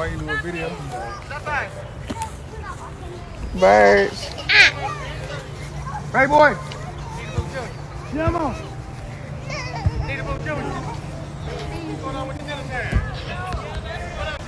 why you do a video. Birds. Hey, boy. Yeah, I'm on.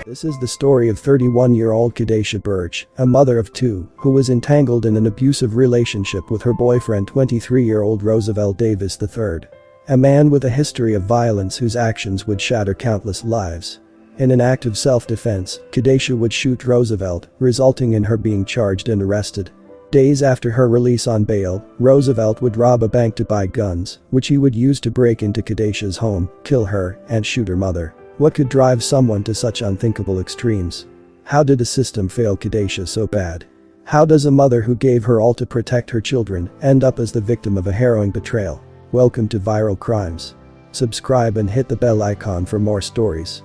This is the story of 31-year-old Kadesha Birch, a mother of two, who was entangled in an abusive relationship with her boyfriend 23-year-old Roosevelt Davis III. A man with a history of violence whose actions would shatter countless lives. In an act of self-defense, Kadesha would shoot Roosevelt, resulting in her being charged and arrested. Days after her release on bail, Roosevelt would rob a bank to buy guns, which he would use to break into Kadesha's home, kill her, and shoot her mother. What could drive someone to such unthinkable extremes? How did the system fail Kadesha so bad? How does a mother who gave her all to protect her children end up as the victim of a harrowing betrayal? Welcome to Viral Crimes. Subscribe and hit the bell icon for more stories.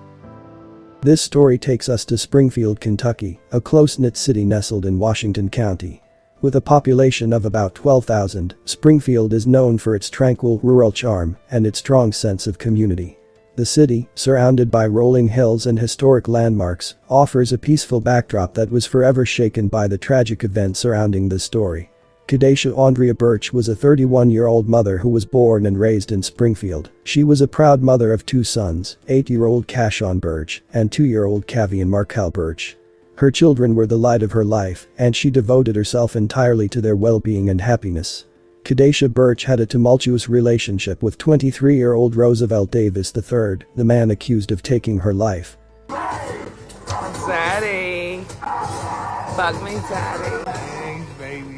This story takes us to Springfield, Kentucky, a close-knit city nestled in Washington County. With a population of about 12,000, Springfield is known for its tranquil rural charm and its strong sense of community. The city, surrounded by rolling hills and historic landmarks, offers a peaceful backdrop that was forever shaken by the tragic events surrounding this story. Kadesha Andrea Birch was a 31-year-old mother who was born and raised in Springfield. She was a proud mother of two sons, 8-year-old Cashon Birch and 2-year-old Cavian Markel Birch. Her children were the light of her life, and she devoted herself entirely to their well-being and happiness. Kadesha Birch had a tumultuous relationship with 23-year-old Roosevelt Davis III, the man accused of taking her life. Daddy. Fuck me, daddy. Thanks, baby.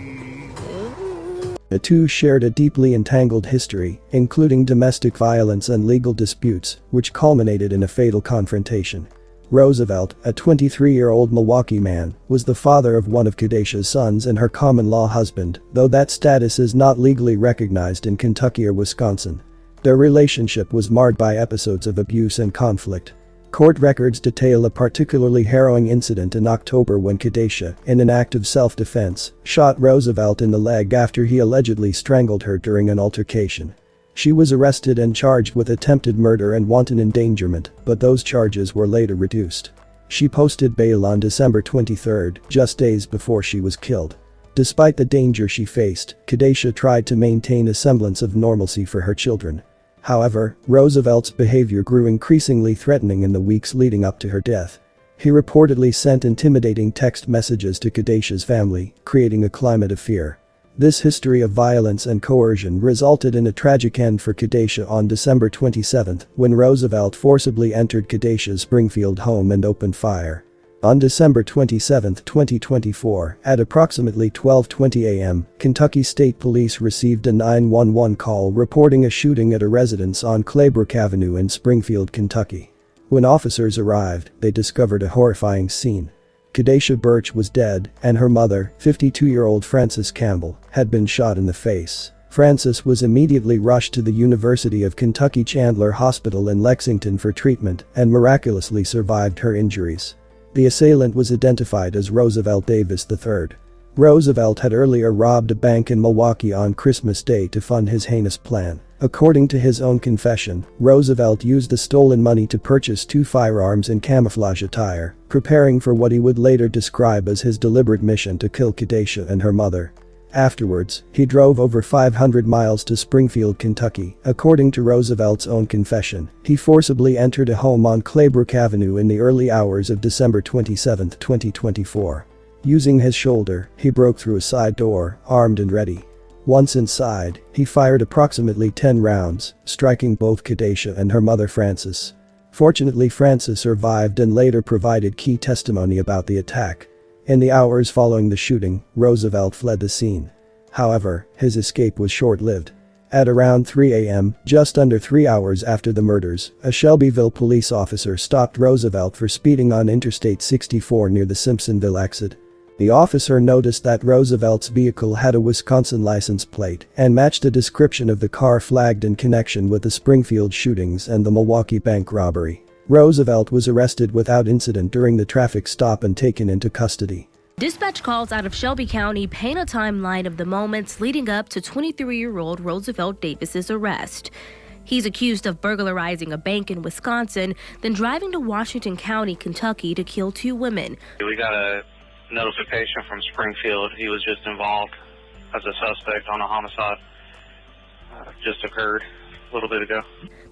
The two shared a deeply entangled history, including domestic violence and legal disputes, which culminated in a fatal confrontation. Roosevelt, a 23-year-old Milwaukee man, was the father of one of Kadesha's sons and her common-law husband, though that status is not legally recognized in Kentucky or Wisconsin. Their relationship was marred by episodes of abuse and conflict. Court records detail a particularly harrowing incident in October when Kadesha, in an act of self-defense, shot Roosevelt in the leg after he allegedly strangled her during an altercation. She was arrested and charged with attempted murder and wanton endangerment, but those charges were later reduced. She posted bail on December 23, just days before she was killed. Despite the danger she faced, Kadesha tried to maintain a semblance of normalcy for her children. However, Roosevelt's behavior grew increasingly threatening in the weeks leading up to her death. He reportedly sent intimidating text messages to Kadesha's family, creating a climate of fear. This history of violence and coercion resulted in a tragic end for Kadesha on December 27, when Roosevelt forcibly entered Kadesha's Springfield home and opened fire. On December 27, 2024, at approximately 12:20 a.m., Kentucky State Police received a 911 call reporting a shooting at a residence on Claybrook Avenue in Springfield, Kentucky. When officers arrived, they discovered a horrifying scene. Kadesha Birch was dead, and her mother, 52-year-old Frances Campbell, had been shot in the face. Frances was immediately rushed to the University of Kentucky Chandler Hospital in Lexington for treatment and miraculously survived her injuries. The assailant was identified as Roosevelt Davis III. Roosevelt had earlier robbed a bank in Milwaukee on Christmas Day to fund his heinous plan. According to his own confession, Roosevelt used the stolen money to purchase two firearms in camouflage attire, preparing for what he would later describe as his deliberate mission to kill Kadesha and her mother. Afterwards, he drove over 500 miles to Springfield, Kentucky. According to Roosevelt's own confession, he forcibly entered a home on Claybrook Avenue in the early hours of December 27, 2024. Using his shoulder, he broke through a side door, armed and ready. Once inside, he fired approximately 10 rounds, striking both Kadesha and her mother Frances. Fortunately, Frances survived and later provided key testimony about the attack. In the hours following the shooting, Roosevelt fled the scene. However, his escape was short-lived. At around 3 a.m., just under 3 hours after the murders, a Shelbyville police officer stopped Roosevelt for speeding on Interstate 64 near the Simpsonville exit. The officer noticed that Roosevelt's vehicle had a Wisconsin license plate and matched a description of the car flagged in connection with the Springfield shootings and the Milwaukee bank robbery. Roosevelt was arrested without incident during the traffic stop and taken into custody. Dispatch calls out of Shelby County paint a timeline of the moments leading up to 23-year-old Roosevelt Davis's arrest. He's accused of burglarizing a bank in Wisconsin, then driving to Washington County, Kentucky to kill 2 women. We got a notification from Springfield. He was just involved as a suspect on a homicide. Just occurred a little bit ago.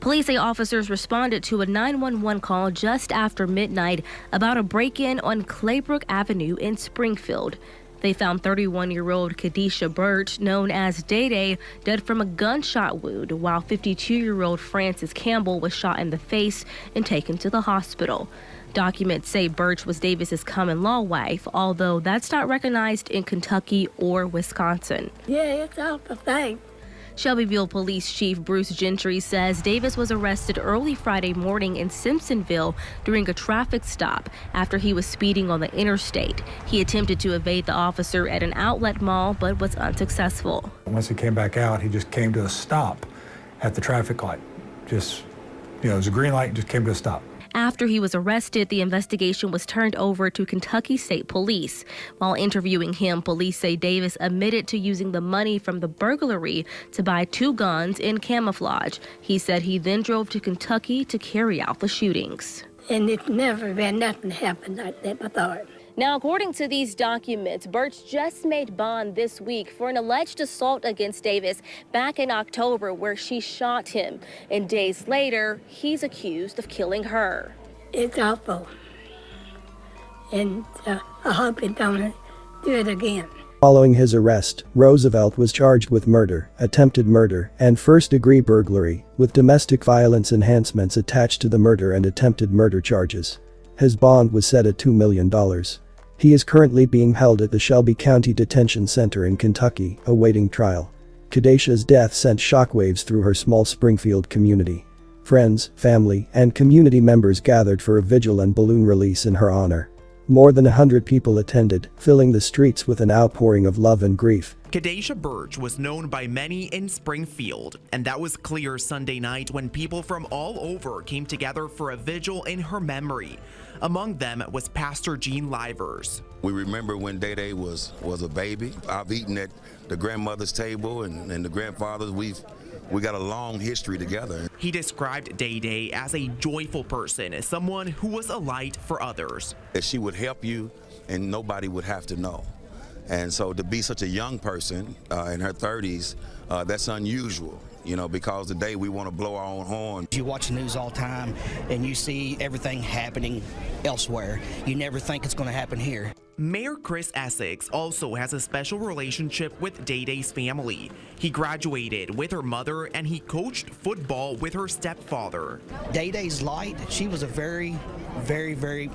Police say officers responded to a 911 call just after midnight about a break-in on Claybrook Avenue in Springfield. They found 31-year-old Kadisha Birch, known as Day Day, dead from a gunshot wound, while 52-year-old Francis Campbell was shot in the face and taken to the hospital. Documents say Birch was Davis's common-law wife, although that's not recognized in Kentucky or Wisconsin. Yeah, it's awful thing. Shelbyville Police Chief Bruce Gentry says Davis was arrested early Friday morning in Simpsonville during a traffic stop after he was speeding on the interstate. He attempted to evade the officer at an outlet mall but was unsuccessful. Once he came back out, he just came to a stop at the traffic light. Just, it was a green light, just came to a stop. After he was arrested, the investigation was turned over to Kentucky State Police. While interviewing him, police say Davis admitted to using the money from the burglary to buy 2 guns in camouflage. He said he then drove to Kentucky to carry out the shootings. And it's never been nothing happened like that before. Now, according to these documents, Birch just made bond this week for an alleged assault against Davis back in October where she shot him. And days later, he's accused of killing her. It's awful. And I hope it don't do it again. Following his arrest, Roosevelt was charged with murder, attempted murder, and first-degree burglary, with domestic violence enhancements attached to the murder and attempted murder charges. His bond was set at $2 million. He is currently being held at the Shelby County Detention Center in Kentucky, awaiting trial. Kadisha's death sent shockwaves through her small Springfield community. Friends, family, and community members gathered for a vigil and balloon release in her honor. More than 100 people attended, filling the streets with an outpouring of love and grief. Kadisha Birch was known by many in Springfield, and that was clear Sunday night when people from all over came together for a vigil in her memory. Among them was Pastor Gene Livers. We remember when Day Day was a baby. I've eaten at the grandmother's table and the grandfather's. We got a long history together. He described Day Day as a joyful person, someone who was a light for others. That she would help you and nobody would have to know. And so to be such a young person in her 30s, that's unusual, because today we want to blow our own horn. You watch the news all the time and you see everything happening elsewhere. You never think it's going to happen here. Mayor Chris Essex also has a special relationship with Day Day's family. He graduated with her mother and he coached football with her stepfather. Day Day's light, she was a very, very, very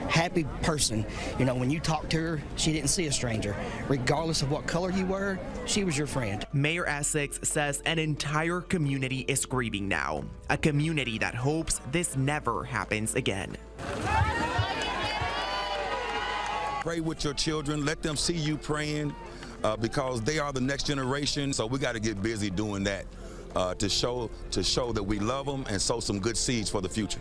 happy person. When you talked to her, she didn't see a stranger. Regardless of what color you were, she was your friend. Mayor Essex says an entire community is grieving now. A community that hopes this never happens again. Pray with your children. Let them see you praying because they are the next generation. So we got to get busy doing that to show that we love them and sow some good seeds for the future.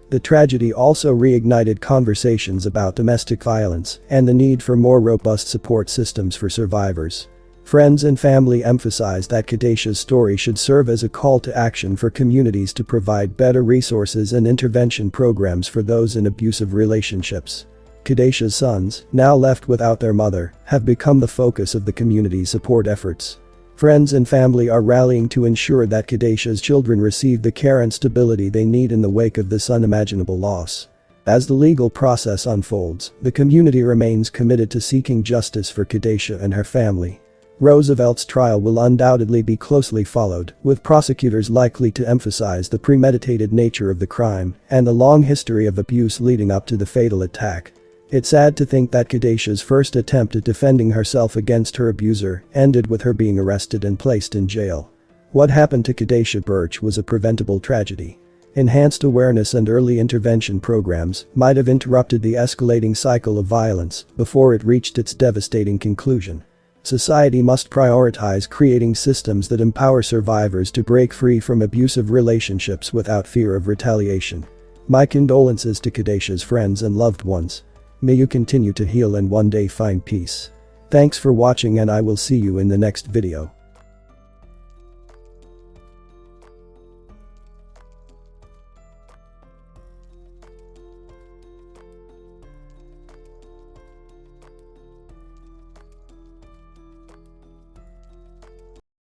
The tragedy also reignited conversations about domestic violence and the need for more robust support systems for survivors. Friends and family emphasized that Kadisha's story should serve as a call to action for communities to provide better resources and intervention programs for those in abusive relationships. Kadisha's sons, now left without their mother, have become the focus of the community's support efforts. Friends and family are rallying to ensure that Kadisha's children receive the care and stability they need in the wake of this unimaginable loss. As the legal process unfolds, the community remains committed to seeking justice for Kadisha and her family. Roosevelt's trial will undoubtedly be closely followed, with prosecutors likely to emphasize the premeditated nature of the crime and the long history of abuse leading up to the fatal attack. It's sad to think that Kadisha's first attempt at defending herself against her abuser ended with her being arrested and placed in jail. What happened to Kadisha Birch was a preventable tragedy. Enhanced awareness and early intervention programs might have interrupted the escalating cycle of violence before it reached its devastating conclusion. Society must prioritize creating systems that empower survivors to break free from abusive relationships without fear of retaliation. My condolences to Kadisha's friends and loved ones. May you continue to heal and one day find peace. Thanks for watching and I will see you in the next video.